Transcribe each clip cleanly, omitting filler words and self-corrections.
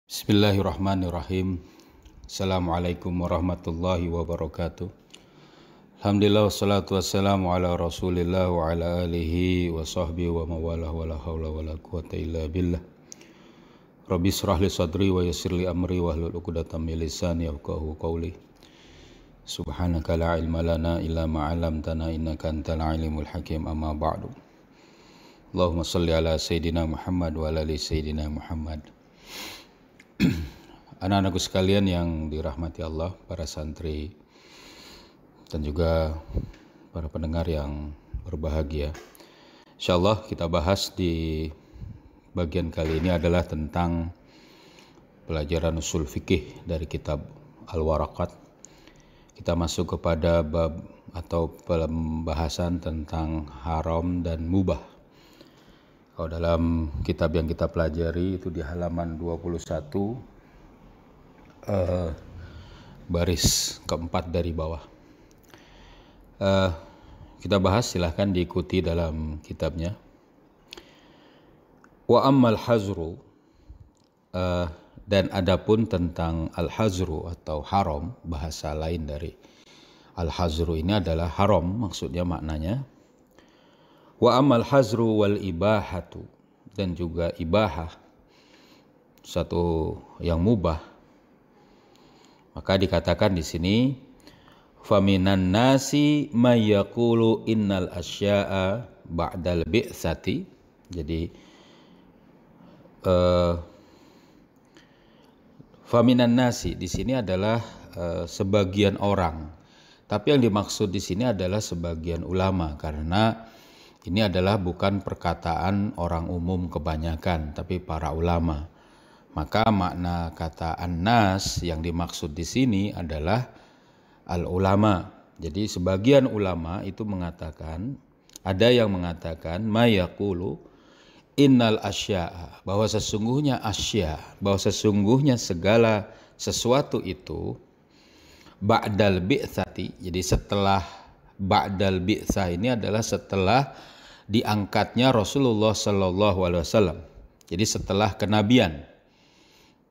Bismillahirrahmanirrahim. Assalamualaikum warahmatullahi wabarakatuh. Alhamdulillah wassalatu wassalamu ala rasulillah wa ala alihi wa sahbihi wa mawalah wa la hawla wa la quwata illa billah. Rabbi israh li sadri wa yassir li amri wa hlul 'uqdatam min lisani yafqahu qawli. Subhanaka la ilma lana illa ma 'allamtana innaka antal alimul hakim, amma ba'du. Allahumma shalli ala sayidina Muhammad wa ala ali sayidina Muhammad. Anak-anakku sekalian yang dirahmati Allah, para santri dan juga para pendengar yang berbahagia, insyaallah kita bahas di bagian kali ini adalah tentang pelajaran usul fikih dari kitab Al-Waraqat. Kita masuk kepada bab atau pembahasan tentang haram dan mubah. Kalau dalam kitab yang kita pelajari itu di halaman 21 baris keempat dari bawah. Kita bahas, silahkan diikuti dalam kitabnya. Wa ammal hazru, dan adapun tentang al-hazru atau haram, bahasa lain dari al-hazru ini adalah haram, maksudnya maknanya. Wa amal hazru wal ibahatu, dan juga ibahah, satu yang mubah, maka dikatakan di sini faminan nasi may yaqulu innal asya'a ba'dal bi'tsati. Jadi faminan nasi di sini adalah sebagian orang, tapi yang dimaksud di sini adalah sebagian ulama, karena ini adalah bukan perkataan orang umum kebanyakan, tapi para ulama. Maka makna kata an-nas yang dimaksud di sini adalah al-ulama. Jadi sebagian ulama itu mengatakan, ada yang mengatakan mayaqulu innal asya'a, bahwa sesungguhnya asya, bahwa sesungguhnya segala sesuatu itu ba'dal bi'tsati. Jadi setelah ba'dal bi'tsah ini adalah setelah diangkatnya Rasulullah Sallallahu Alaihi Wasallam. Jadi setelah kenabian.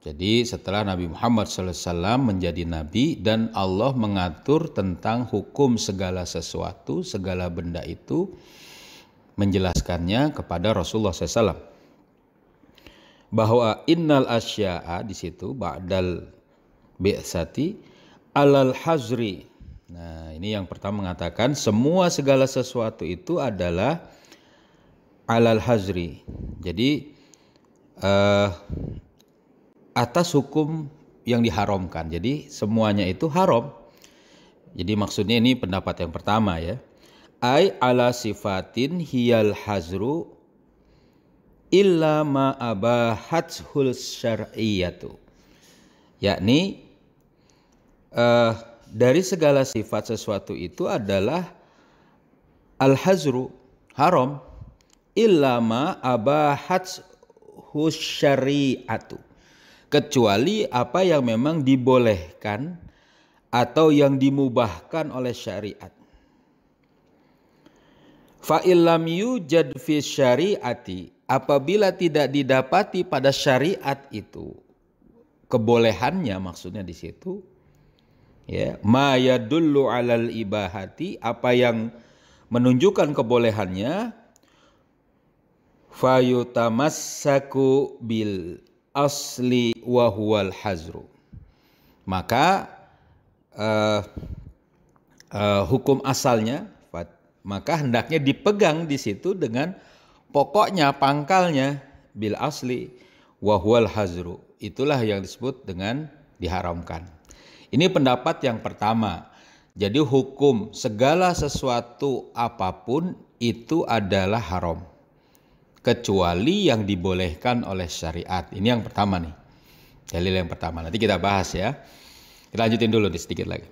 Jadi setelah Nabi Muhammad Sallallahu Alaihi Wasallam menjadi nabi dan Allah mengatur tentang hukum segala sesuatu, segala benda itu, menjelaskannya kepada Rasulullah SAW. Bahwa innal asya'a di situ ba'dal bi'tsati alal hazri. Nah, ini yang pertama mengatakan semua segala sesuatu itu adalah alal hazri. Jadi atas hukum yang diharamkan. Jadi semuanya itu haram. Jadi maksudnya ini pendapat yang pertama ya. Ai ala sifatin hiyal hazru illa ma abahathul syar'iyyatu. Yakni dari segala sifat sesuatu itu adalah al-hazru, haram, illama abahat syari'atu, kecuali apa yang memang dibolehkan atau yang dimubahkan oleh syariat. Fa illam yujad fi syari'ati, apabila tidak didapati pada syariat itu kebolehannya, maksudnya di situ ya, ma yadullu alal ibahati, apa yang menunjukkan kebolehannya, fayutamassaku bil asli wa huwal hazru, maka hukum asalnya, maka hendaknya dipegang di situ dengan pokoknya, pangkalnya, bil asli wa huwal hazru, itulah yang disebut dengan diharamkan. Ini pendapat yang pertama. Jadi hukum segala sesuatu apapun itu adalah haram, kecuali yang dibolehkan oleh syariat. Ini yang pertama nih, dalil yang pertama. Nanti kita bahas ya. Kita lanjutin dulu sedikit lagi.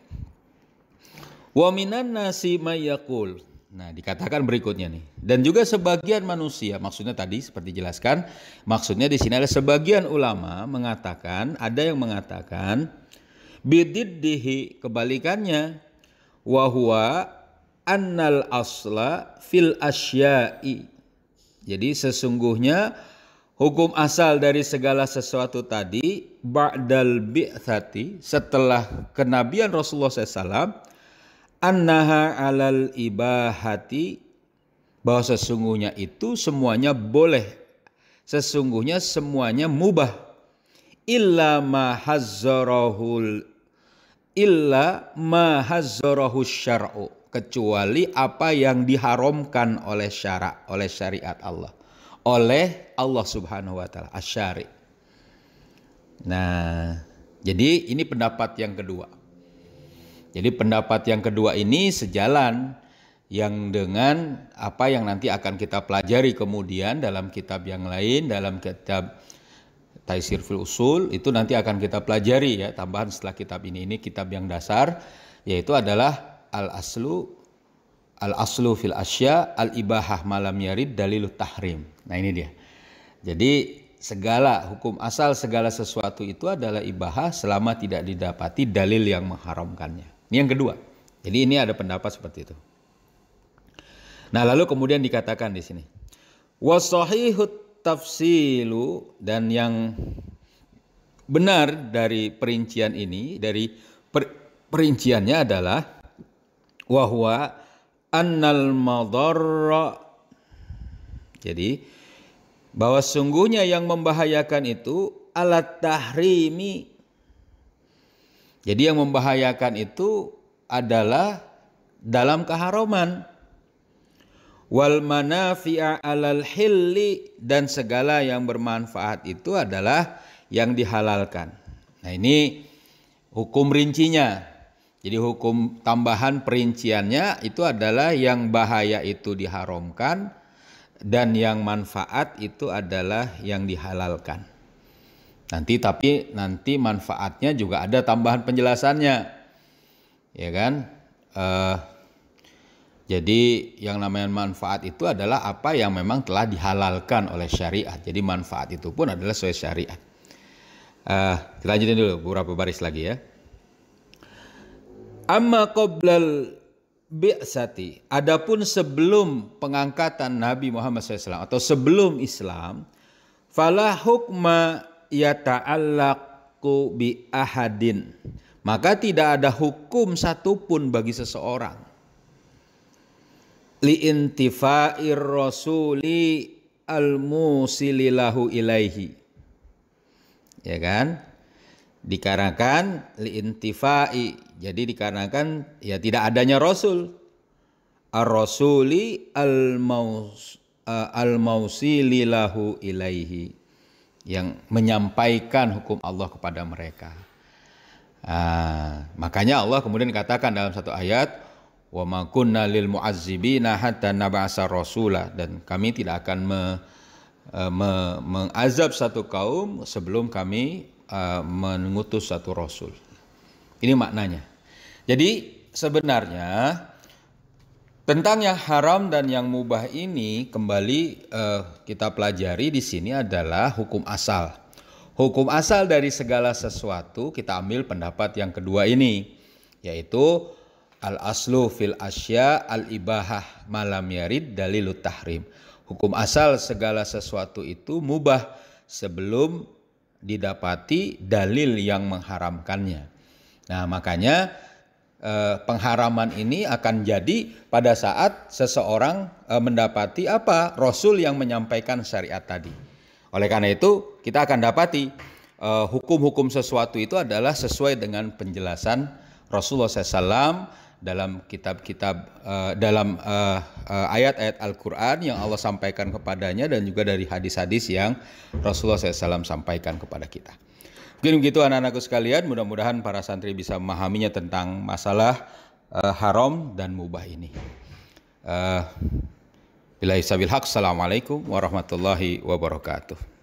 Wa minan nasi may yaqul. Nah, dikatakan berikutnya nih. Dan juga sebagian manusia, maksudnya tadi seperti jelaskan, maksudnya di sini ada sebagian ulama mengatakan, ada yang mengatakan bididdihi, kebalikannya, wa huwa annal asla fil asya'i. Jadi sesungguhnya Hukum asal dari segala sesuatu tadi ba'dal bi'tsati, setelah kenabian Rasulullah SAW, annaha alal ibahati, bahwa sesungguhnya itu semuanya boleh, sesungguhnya semuanya mubah, illa ma hazzarahu syar'u, kecuali apa yang diharamkan oleh syariat Allah, oleh Allah Subhanahu wa taala, asy-syari'. Nah, jadi ini pendapat yang kedua. Jadi pendapat yang kedua ini sejalan yang dengan apa yang nanti akan kita pelajari kemudian dalam kitab yang lain, dalam kitab Taisir fil Usul, itu nanti akan kita pelajari ya, tambahan setelah kitab ini kitab yang dasar, yaitu adalah al-aslu fil asya al-ibahah malam yarid dalilut tahrim. Nah ini dia. Jadi segala hukum asal segala sesuatu itu adalah ibahah selama tidak didapati dalil yang mengharamkannya. Ini yang kedua. Jadi ini ada pendapat seperti itu. Nah lalu kemudian dikatakan di sini wasahihut tafsilu, dan yang benar dari perincian ini, dari perinciannya adalah wahwa annal madarra, jadi bahwa sungguhnya yang membahayakan itu alat tahrimi. Jadi yang membahayakan itu adalah dalam keharaman. Wal manafi'a alal hilli, dan segala yang bermanfaat itu adalah yang dihalalkan. Nah ini hukum rincinya. Jadi hukum tambahan perinciannya itu adalah yang bahaya itu diharamkan, dan yang manfaat itu adalah yang dihalalkan. Tapi nanti manfaatnya juga ada tambahan penjelasannya, ya kan? Jadi yang namanya manfaat itu adalah apa yang memang telah dihalalkan oleh syariat. Jadi manfaat itu pun adalah sesuai syariat. Kita lanjutin dulu beberapa baris lagi ya. Amma qoblal bi'sati, adapun sebelum pengangkatan Nabi Muhammad SAW atau sebelum Islam, fala hukma yata'allaqu bi ahadin, maka tidak ada hukum satupun bagi seseorang, li intifa'ir rasuli al-musililahu ilaihi, ya kan? Dikarenakan liintifai, jadi dikarenakan ya tidak adanya Rasul, ar-rasuli al-mausililahu ilaihi, yang menyampaikan hukum Allah kepada mereka. Makanya Allah kemudian katakan dalam satu ayat, wa ma kunna lil mu'azzibina hatta nab'asa rasula, dan kami tidak akan mengazab satu kaum sebelum kami mengutus satu rasul. Ini maknanya. Jadi sebenarnya tentang yang haram dan yang mubah ini kembali kita pelajari di sini adalah hukum asal. Hukum asal dari segala sesuatu kita ambil pendapat yang kedua ini, yaitu al-aslu fil asya al-ibahah malam yarid dalilut tahrim. Hukum asal segala sesuatu itu mubah sebelum didapati dalil yang mengharamkannya. Nah makanya pengharaman ini akan jadi pada saat seseorang mendapati apa? Rasul yang menyampaikan syariat tadi. Oleh karena itu kita akan dapati hukum-hukum sesuatu itu adalah sesuai dengan penjelasan Rasulullah SAW dalam kitab-kitab, dalam ayat-ayat Al-Quran yang Allah sampaikan kepadanya, dan juga dari hadis-hadis yang Rasulullah SAW sampaikan kepada kita. Mungkin begitu anak-anakku sekalian, mudah-mudahan para santri bisa memahaminya tentang masalah haram dan mubah ini. Billahi sabil haq, assalamualaikum warahmatullahi wabarakatuh.